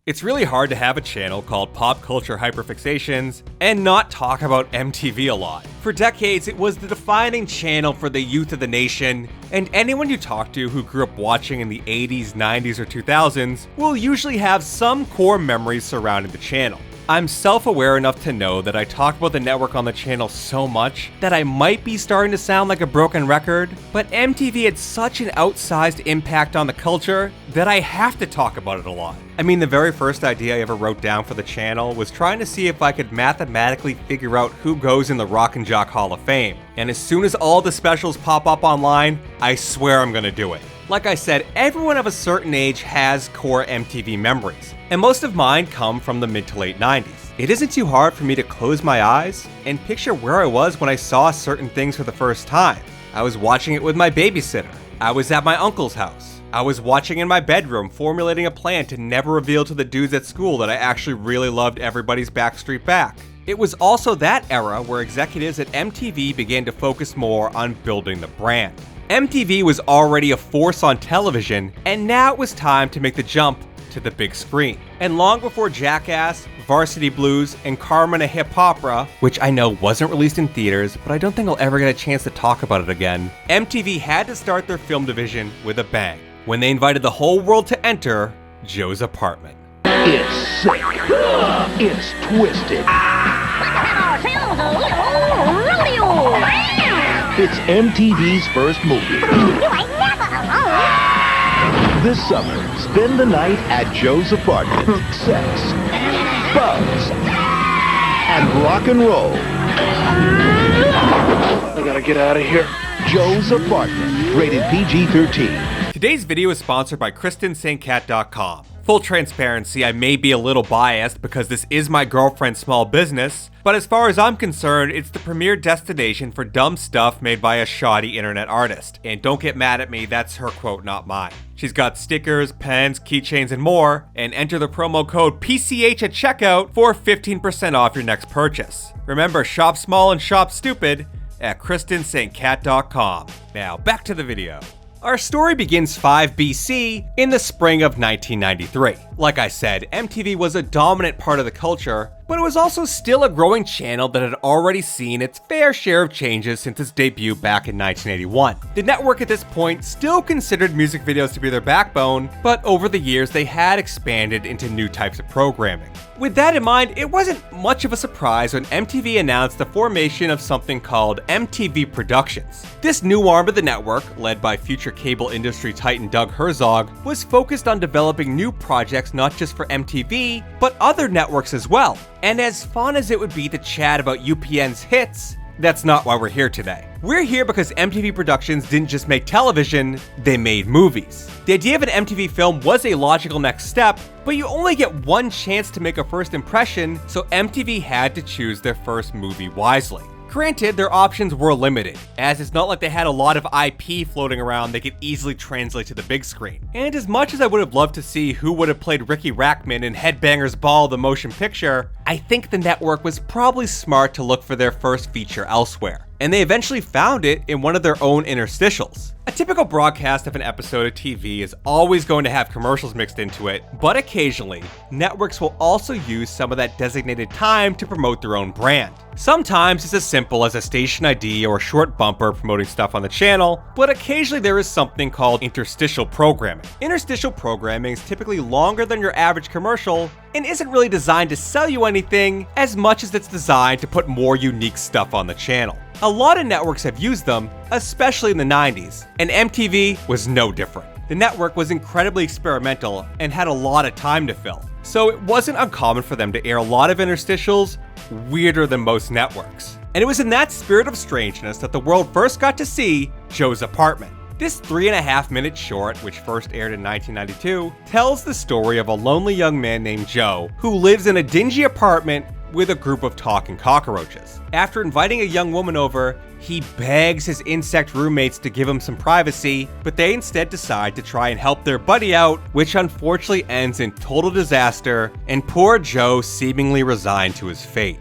It's really hard to have a channel called Pop Culture Hyperfixations and not talk about MTV a lot. For decades, it was the defining channel for the youth of the nation, and anyone you talk to who grew up watching in the 80s, 90s, or 2000s will usually have some core memories surrounding the channel. I'm self-aware enough to know that I talk about the network on the channel so much that I might be starting to sound like a broken record, but MTV had such an outsized impact on the culture that I have to talk about it a lot. I mean, the very first idea I ever wrote down for the channel was trying to see if I could mathematically figure out who goes in the Rock and Jock Hall of Fame. And as soon as all the specials pop up online, I swear I'm gonna do it. Like I said, everyone of a certain age has core MTV memories, and most of mine come from the mid to late 90s. It isn't too hard for me to close my eyes and picture where I was when I saw certain things for the first time. I was watching it with my babysitter. I was at my uncle's house. I was watching in my bedroom, formulating a plan to never reveal to the dudes at school that I actually really loved Everybody's Backstreet Back. It was also that era where executives at MTV began to focus more on building the brand. MTV was already a force on television, and now it was time to make the jump to the big screen. And long before Jackass, Varsity Blues, and Carmen a Hip Opera, which I know wasn't released in theaters, but I don't think I'll ever get a chance to talk about it again, MTV had to start their film division with a bang when they invited the whole world to enter Joe's apartment. It's sick. It's twisted. It's MTV's first movie. This summer, spend the night at Joe's apartment. Sex, bugs, and rock and roll. I gotta get out of here. Joe's apartment, rated PG-13. Today's video is sponsored by KristenSt.Cat.com. Full transparency, I may be a little biased because this is my girlfriend's small business, but as far as I'm concerned, it's the premier destination for dumb stuff made by a shoddy internet artist. And don't get mad at me, that's her quote, not mine. She's got stickers, pens, keychains, and more, and enter the promo code PCH at checkout for 15% off your next purchase. Remember, shop small and shop stupid at KristenSt.Cat.com. Now, back to the video. Our story begins 5 BC in the spring of 1993. Like I said, MTV was a dominant part of the culture, but it was also still a growing channel that had already seen its fair share of changes since its debut back in 1981. The network at this point still considered music videos to be their backbone, but over the years they had expanded into new types of programming. With that in mind, it wasn't much of a surprise when MTV announced the formation of something called MTV Productions. This new arm of the network, led by future cable industry titan Doug Herzog, was focused on developing new projects not just for MTV, but other networks as well. And as fun as it would be to chat about UPN's hits, that's not why we're here today. We're here because MTV Productions didn't just make television, they made movies. The idea of an MTV film was a logical next step, but you only get one chance to make a first impression, so MTV had to choose their first movie wisely. Granted, their options were limited, as it's not like they had a lot of IP floating around they could easily translate to the big screen. And as much as I would have loved to see who would have played Ricky Rackman in Headbangers Ball the motion picture, I think the network was probably smart to look for their first feature elsewhere. And they eventually found it in one of their own interstitials. A typical broadcast of an episode of TV is always going to have commercials mixed into it, but occasionally, networks will also use some of that designated time to promote their own brand. Sometimes it's as simple as a station ID or a short bumper promoting stuff on the channel, but occasionally there is something called interstitial programming. Interstitial programming is typically longer than your average commercial and isn't really designed to sell you anything as much as it's designed to put more unique stuff on the channel. A lot of networks have used them, especially in the 90s, and MTV was no different. The network was incredibly experimental and had a lot of time to fill, so it wasn't uncommon for them to air a lot of interstitials weirder than most networks. And it was in that spirit of strangeness that the world first got to see Joe's Apartment. This 3.5-minute short, which first aired in 1992, tells the story of a lonely young man named Joe who lives in a dingy apartment with a group of talking cockroaches. After inviting a young woman over, he begs his insect roommates to give him some privacy, but they instead decide to try and help their buddy out, which unfortunately ends in total disaster and poor Joe seemingly resigned to his fate.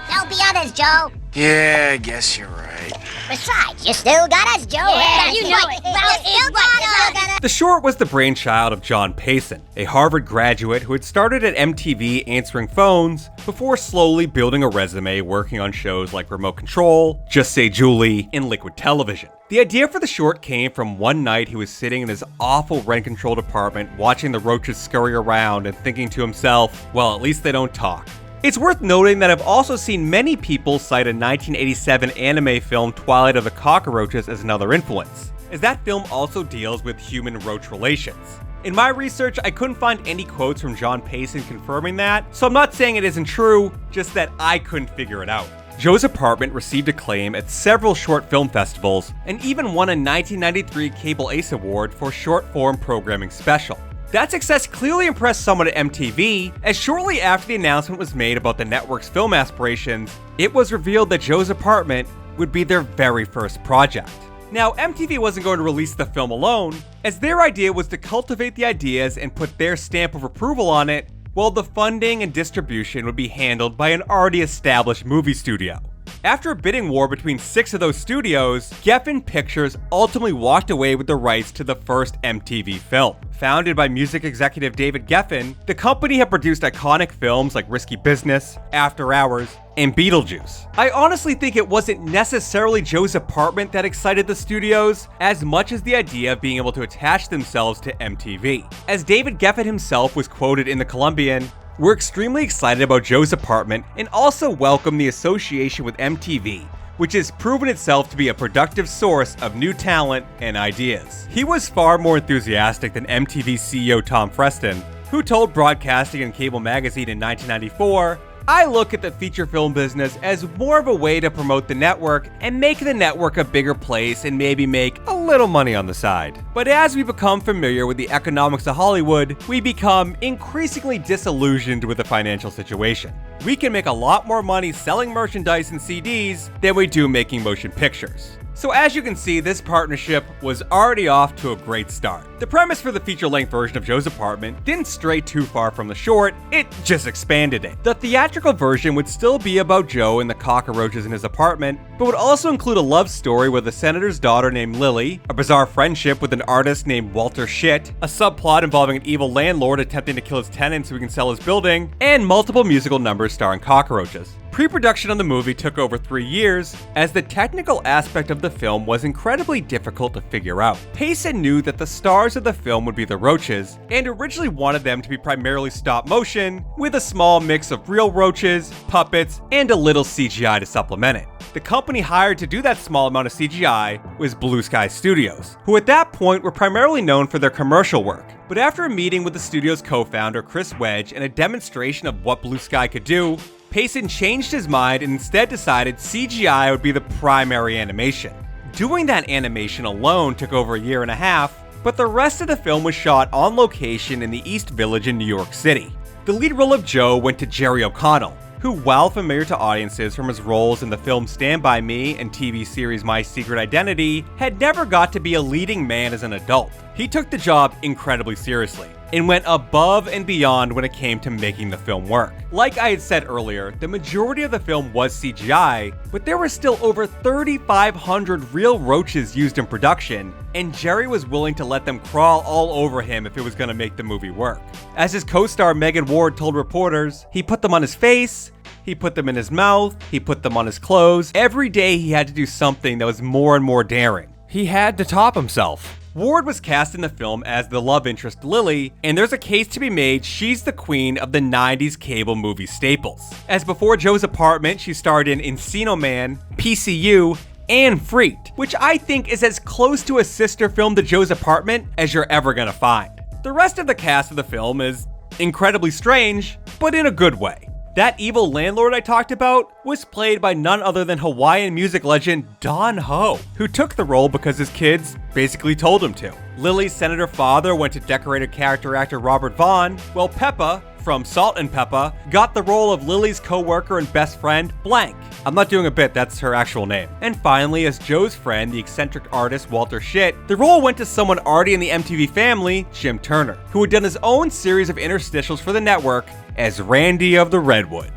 Don't be honest, Joe. Yeah, I guess you're right. Besides, you still got us, Joe. Yeah, you know it. Well, you still got us. The short was the brainchild of John Payson, a Harvard graduate who had started at MTV answering phones before slowly building a resume working on shows like Remote Control, Just Say Julie, and Liquid Television. The idea for the short came from one night he was sitting in his awful rent-controlled apartment watching the Roaches scurry around and thinking to himself, well, at least they don't talk. It's worth noting that I've also seen many people cite a 1987 anime film Twilight of the Cockroaches as another influence, as that film also deals with human-roach relations. In my research, I couldn't find any quotes from John Payson confirming that, so I'm not saying it isn't true, just that I couldn't figure it out. Joe's Apartment received acclaim at several short film festivals, and even won a 1993 Cable Ace Award for short-form programming special. That success clearly impressed someone at MTV, as shortly after the announcement was made about the network's film aspirations, it was revealed that Joe's Apartment would be their very first project. Now, MTV wasn't going to release the film alone, as their idea was to cultivate the ideas and put their stamp of approval on it, while the funding and distribution would be handled by an already established movie studio. After a bidding war between 6 of those studios, Geffen Pictures ultimately walked away with the rights to the first MTV film. Founded by music executive David Geffen, the company had produced iconic films like Risky Business, After Hours, and Beetlejuice. I honestly think it wasn't necessarily Joe's Apartment that excited the studios, as much as the idea of being able to attach themselves to MTV. As David Geffen himself was quoted in The Columbian, "We're extremely excited about Joe's Apartment and also welcome the association with MTV, which has proven itself to be a productive source of new talent and ideas." He was far more enthusiastic than MTV CEO Tom Freston, who told Broadcasting and Cable Magazine in 1994, "I look at the feature film business as more of a way to promote the network and make the network a bigger place and maybe make a little money on the side. But as we become familiar with the economics of Hollywood, we become increasingly disillusioned with the financial situation. We can make a lot more money selling merchandise and CDs than we do making motion pictures." So as you can see, this partnership was already off to a great start. The premise for the feature-length version of Joe's Apartment didn't stray too far from the short, it just expanded it. The theatrical version would still be about Joe and the cockroaches in his apartment, but would also include a love story with a senator's daughter named Lily, a bizarre friendship with an artist named Walter Shit, a subplot involving an evil landlord attempting to kill his tenants so he can sell his building, and multiple musical numbers starring cockroaches. Pre-production on the movie took over 3 years, as the technical aspect of the film was incredibly difficult to figure out. Payson knew that the stars of the film would be the Roaches, and originally wanted them to be primarily stop motion, with a small mix of real roaches, puppets, and a little CGI to supplement it. The company hired to do that small amount of CGI was Blue Sky Studios, who at that point were primarily known for their commercial work. But after a meeting with the studio's co-founder Chris Wedge and a demonstration of what Blue Sky could do, Payson changed his mind and instead decided CGI would be the primary animation. Doing that animation alone took over a year and a half, but the rest of the film was shot on location in the East Village in New York City. The lead role of Joe went to Jerry O'Connell, who, while familiar to audiences from his roles in the film Stand By Me and TV series My Secret Identity, had never got to be a leading man as an adult. He took the job incredibly seriously, and went above and beyond when it came to making the film work. Like I had said earlier, the majority of the film was CGI, but there were still over 3,500 real roaches used in production, and Jerry was willing to let them crawl all over him if it was going to make the movie work. As his co-star Megan Ward told reporters, he put them on his face, he put them in his mouth, he put them on his clothes. Every day he had to do something that was more and more daring. He had to top himself. Ward was cast in the film as the love interest Lily, and there's a case to be made she's the queen of the 90s cable movie staples. As before Joe's Apartment, she starred in Encino Man, PCU, and Freaked, which I think is as close to a sister film to Joe's Apartment as you're ever gonna find. The rest of the cast of the film is incredibly strange, but in a good way. That evil landlord I talked about was played by none other than Hawaiian music legend Don Ho, who took the role because his kids basically told him to. Lily's senator father went to decorated character actor Robert Vaughn, while Pepa, from Salt and Pepa, got the role of Lily's co-worker and best friend, Blank. I'm not doing a bit, that's her actual name. And finally, as Joe's friend, the eccentric artist Walter Shit, the role went to someone already in the MTV family, Jim Turner, who had done his own series of interstitials for the network as Randee of the Redwood.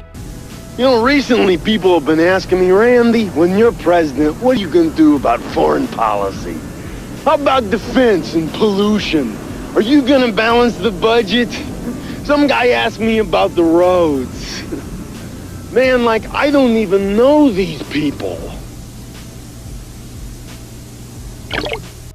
You know, recently people have been asking me, Randee, when you're president, what are you gonna do about foreign policy? How about defense and pollution? Are you gonna balance the budget? Some guy asked me about the roads. Man, like, I don't even know these people.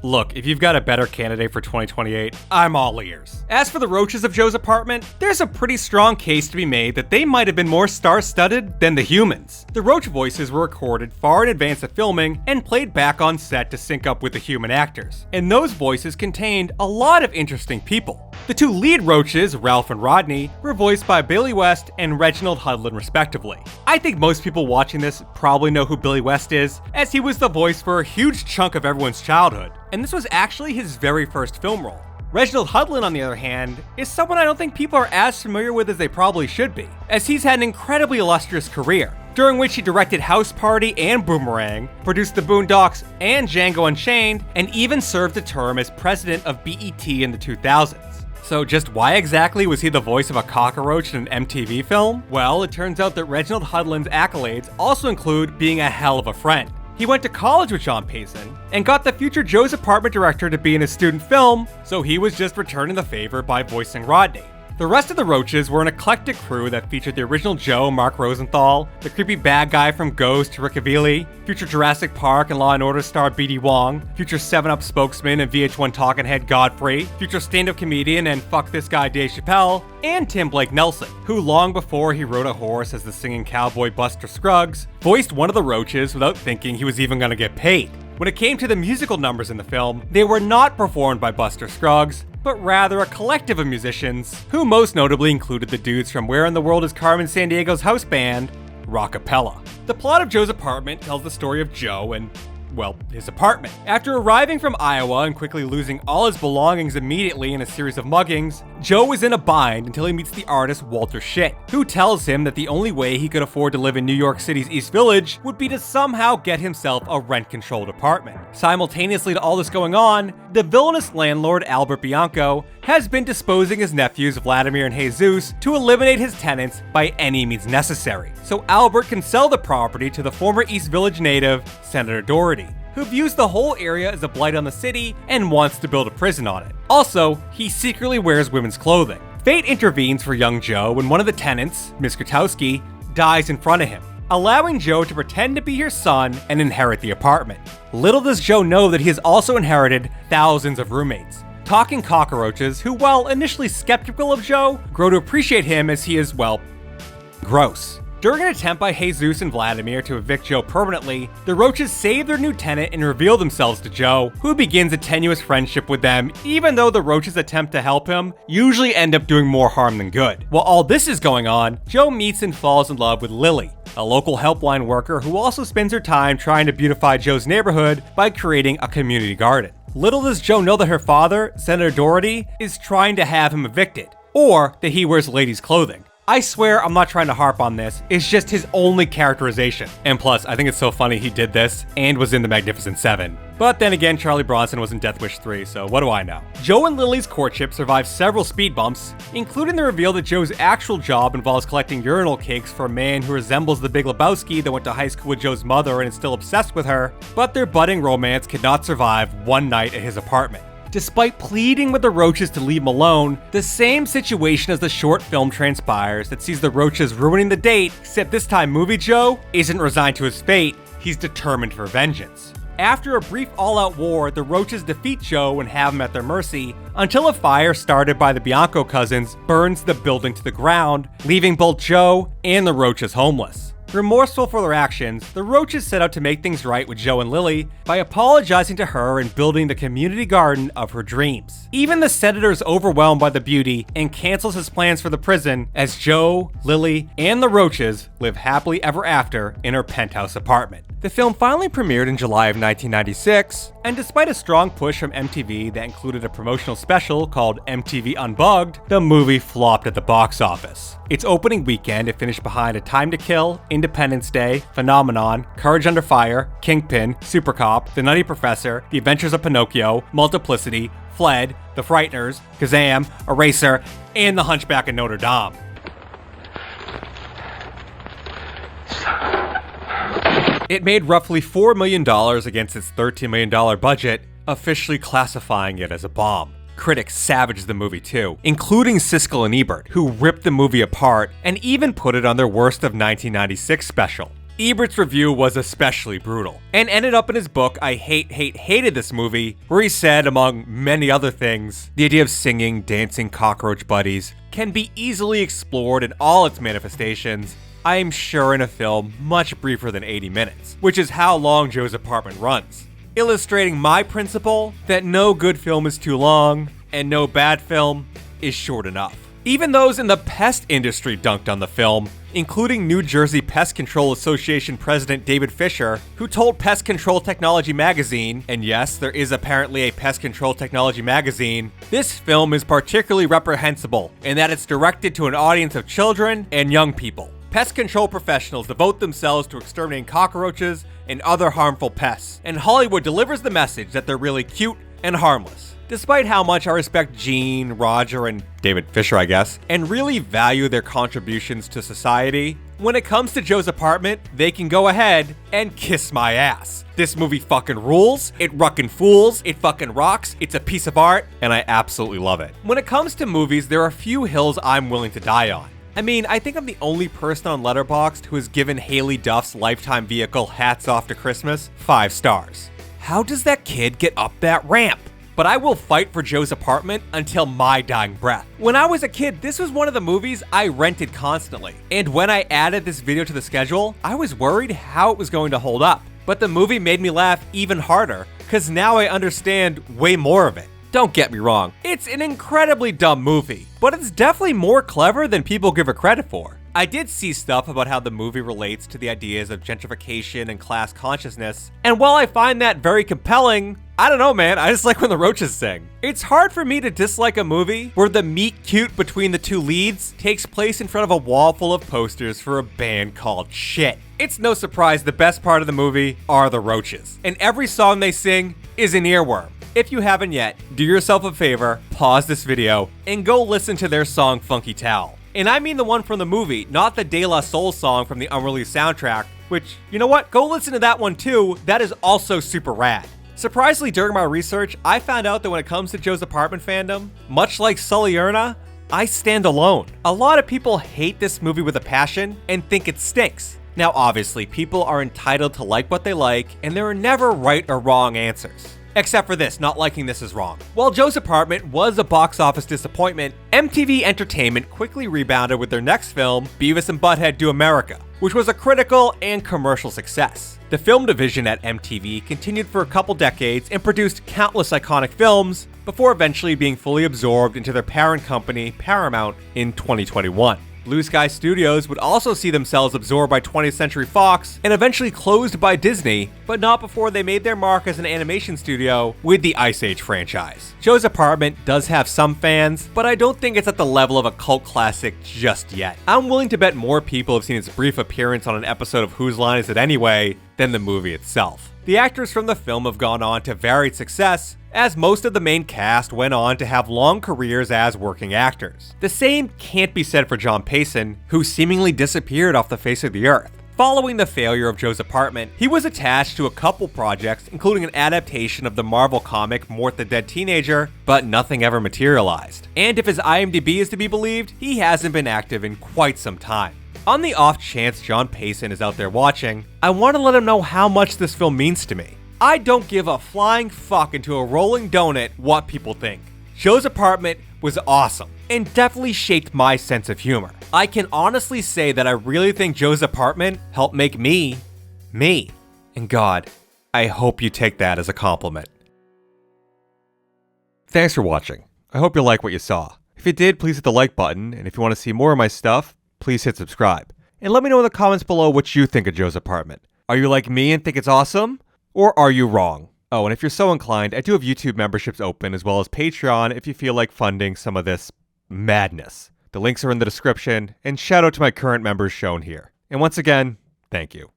Look, if you've got a better candidate for 2028, I'm all ears. As for the Roaches of Joe's apartment, there's a pretty strong case to be made that they might have been more star-studded than the humans. The Roach voices were recorded far in advance of filming and played back on set to sync up with the human actors, and those voices contained a lot of interesting people. The two lead Roaches, Ralph and Rodney, were voiced by Billy West and Reginald Hudlin respectively. I think most people watching this probably know who Billy West is, as he was the voice for a huge chunk of everyone's childhood, and this was actually his very first film role. Reginald Hudlin, on the other hand, is someone I don't think people are as familiar with as they probably should be, as he's had an incredibly illustrious career, during which he directed House Party and Boomerang, produced The Boondocks and Django Unchained, and even served a term as president of BET in the 2000s. So just why exactly was he the voice of a cockroach in an MTV film? Well, it turns out that Reginald Hudlin's accolades also include being a hell of a friend. He went to college with John Payson and got the future Joe's Apartment director to be in his student film, so he was just returning the favor by voicing Rodney. The rest of the Roaches were an eclectic crew that featured the original Joe, Mark Rosenthal, the creepy bad guy from Ghost, Rick Avili, future Jurassic Park and Law & Order star B.D. Wong, future 7-Up spokesman and VH1 talking head Godfrey, future stand-up comedian and fuck this guy Dave Chappelle, and Tim Blake Nelson, who long before he rode a horse as the singing cowboy Buster Scruggs, voiced one of the Roaches without thinking he was even gonna get paid. When it came to the musical numbers in the film, they were not performed by Buster Scruggs, but rather a collective of musicians, who most notably included the dudes from Where in the World is Carmen Sandiego's house band, Rockapella. The plot of Joe's Apartment tells the story of Joe and, well, his apartment. After arriving from Iowa and quickly losing all his belongings immediately in a series of muggings, Joe is in a bind until he meets the artist Walter Schitt, who tells him that the only way he could afford to live in New York City's East Village would be to somehow get himself a rent-controlled apartment. Simultaneously to all this going on, the villainous landlord Albert Bianco has been disposing his nephews Vladimir and Jesus to eliminate his tenants by any means necessary, so Albert can sell the property to the former East Village native, Senator Doherty, who views the whole area as a blight on the city and wants to build a prison on it. Also, he secretly wears women's clothing. Fate intervenes for young Joe when one of the tenants, Miss Grotowski, dies in front of him, allowing Joe to pretend to be her son and inherit the apartment. Little does Joe know that he has also inherited thousands of roommates, talking cockroaches who, while initially skeptical of Joe, grow to appreciate him as he is, well, gross. During an attempt by Jesus and Vladimir to evict Joe permanently, the Roaches save their new tenant and reveal themselves to Joe, who begins a tenuous friendship with them, even though the Roaches' attempt to help him usually end up doing more harm than good. While all this is going on, Joe meets and falls in love with Lily, a local helpline worker who also spends her time trying to beautify Joe's neighborhood by creating a community garden. Little does Joe know that her father, Senator Doherty, is trying to have him evicted, or that he wears ladies' clothing. I swear I'm not trying to harp on this, it's just his only characterization. And plus, I think it's so funny he did this and was in The Magnificent Seven. But then again, Charlie Bronson was in Death Wish 3, so what do I know? Joe and Lily's courtship survives several speed bumps, including the reveal that Joe's actual job involves collecting urinal cakes for a man who resembles the Big Lebowski that went to high school with Joe's mother and is still obsessed with her, but their budding romance could not survive one night at his apartment. Despite pleading with the Roaches to leave him alone, the same situation as the short film transpires that sees the Roaches ruining the date, except this time Movie Joe isn't resigned to his fate, he's determined for vengeance. After a brief all-out war, the Roaches defeat Joe and have him at their mercy, until a fire started by the Bianco cousins burns the building to the ground, leaving both Joe and the Roaches homeless. Remorseful for their actions, the Roaches set out to make things right with Joe and Lily by apologizing to her and building the community garden of her dreams. Even the senator is overwhelmed by the beauty and cancels his plans for the prison as Joe, Lily, and the Roaches live happily ever after in her penthouse apartment. The film finally premiered in July of 1996, and despite a strong push from MTV that included a promotional special called MTV Unbugged, the movie flopped at the box office. Its opening weekend, it finished behind A Time to Kill, Independence Day, Phenomenon, Courage Under Fire, Kingpin, Super Cop, The Nutty Professor, The Adventures of Pinocchio, Multiplicity, Fled, The Frighteners, Kazam, Eraser, and The Hunchback of Notre Dame. It made roughly $4 million against its $13 million budget, officially classifying it as a bomb. Critics savaged the movie too, including Siskel and Ebert, who ripped the movie apart and even put it on their Worst of 1996 special. Ebert's review was especially brutal, and ended up in his book I Hated This Movie, where he said, among many other things, the idea of singing, dancing cockroach buddies can be easily explored in all its manifestations, I am sure in a film much briefer than 80 minutes, which is how long Joe's Apartment runs, illustrating my principle that no good film is too long, and no bad film is short enough. Even those in the pest industry dunked on the film, including New Jersey Pest Control Association President David Fisher, who told Pest Control Technology magazine, and yes, there is apparently a Pest Control Technology magazine, this film is particularly reprehensible in that it's directed to an audience of children and young people. Pest control professionals devote themselves to exterminating cockroaches and other harmful pests, and Hollywood delivers the message that they're really cute and harmless. Despite how much I respect Gene, Roger, and David Fisher, I guess, and really value their contributions to society, when it comes to Joe's Apartment, they can go ahead and kiss my ass. This movie fucking rules, it ruckin' fools, it fucking rocks, it's a piece of art, and I absolutely love it. When it comes to movies, there are a few hills I'm willing to die on. I mean, I think I'm the only person on Letterboxd who has given Haley Duff's Lifetime vehicle Hats Off to Christmas 5 stars. How does that kid get up that ramp? But I will fight for Joe's Apartment until my dying breath. When I was a kid, this was one of the movies I rented constantly. And when I added this video to the schedule, I was worried how it was going to hold up. But the movie made me laugh even harder, because now I understand way more of it. Don't get me wrong, it's an incredibly dumb movie, but it's definitely more clever than people give it credit for. I did see stuff about how the movie relates to the ideas of gentrification and class consciousness, and while I find that very compelling, I don't know, man, I just like when the Roaches sing. It's hard for me to dislike a movie where the meet cute between the two leads takes place in front of a wall full of posters for a band called Shit. It's no surprise the best part of the movie are the Roaches, and every song they sing is an earworm. If you haven't yet, do yourself a favor, pause this video, and go listen to their song Funky Towel. And I mean the one from the movie, not the De La Soul song from the unreleased soundtrack, which, you know what, go listen to that one too, that is also super rad. Surprisingly, during my research, I found out that when it comes to Joe's Apartment fandom, much like Sully Erna, I stand alone. A lot of people hate this movie with a passion and think it stinks. Now obviously, people are entitled to like what they like, and there are never right or wrong answers. Except for this, not liking this is wrong. While Joe's Apartment was a box office disappointment, MTV Entertainment quickly rebounded with their next film, Beavis and Butt-Head Do America, which was a critical and commercial success. The film division at MTV continued for a couple decades and produced countless iconic films before eventually being fully absorbed into their parent company, Paramount, in 2021. Blue Sky Studios would also see themselves absorbed by 20th Century Fox and eventually closed by Disney, but not before they made their mark as an animation studio with the Ice Age franchise. Joe's Apartment does have some fans, but I don't think it's at the level of a cult classic just yet. I'm willing to bet more people have seen its brief appearance on an episode of Whose Line Is It Anyway than the movie itself. The actors from the film have gone on to varied success, as most of the main cast went on to have long careers as working actors. The same can't be said for John Payson, who seemingly disappeared off the face of the earth. Following the failure of Joe's Apartment, he was attached to a couple projects, including an adaptation of the Marvel comic Mort the Dead Teenager, but nothing ever materialized. And if his IMDb is to be believed, he hasn't been active in quite some time. On the off chance John Payson is out there watching, I want to let him know how much this film means to me. I don't give a flying fuck into a rolling donut what people think. Joe's Apartment was awesome, and definitely shaped my sense of humor. I can honestly say that I really think Joe's Apartment helped make me, me. And God, I hope you take that as a compliment. Thanks for watching. I hope you like what you saw. If you did, please hit the like button, and if you want to see more of my stuff, please hit subscribe. And let me know in the comments below what you think of Joe's Apartment. Are you like me and think it's awesome? Or are you wrong? Oh, and if you're so inclined, I do have YouTube memberships open as well as Patreon if you feel like funding some of this madness. The links are in the description, and shout out to my current members shown here. And once again, thank you.